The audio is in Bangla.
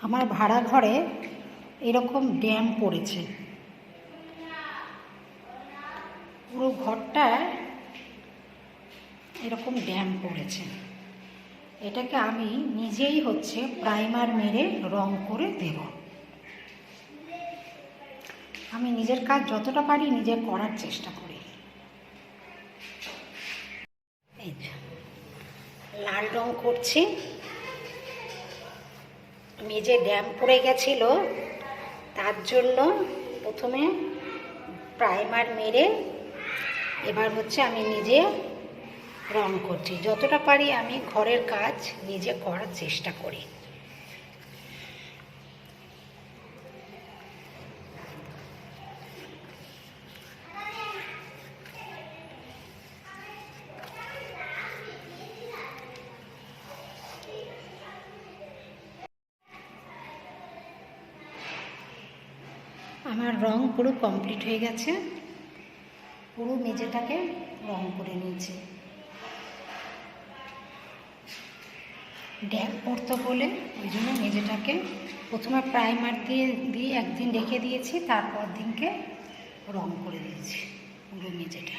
আমার ভাড়া ঘরে এরকম ড্যাম পড়েছে, পুরো ঘরটায় এরকম ড্যাম পড়েছে। এটাকে আমি নিজেই প্রাইমার মেরে রং করে দেব। আমি নিজের কাজ যতটা পারি নিজে করার চেষ্টা করি। এই লাল রং করছি। মেঝে ড্যাম পড়ে গেছিল, তার জন্য প্রথমে প্রাইমার মেরে এবার আমি নিজে রং করছি। যতটা পারি আমি ঘরের কাজ নিজে করার চেষ্টা করি। আমার রং পুরো কমপ্লিট হয়ে গেছে, পুরো মেঝেটাকে রং করে নিয়েছি। ড্যাম পড়তো বলে ওই জন্য মেঝেটাকে প্রথমে প্রাইমার দিয়ে একদিন রেখে দিয়েছি, তারপর দিনকে রং করে দিয়েছি পুরো মেঝেটা।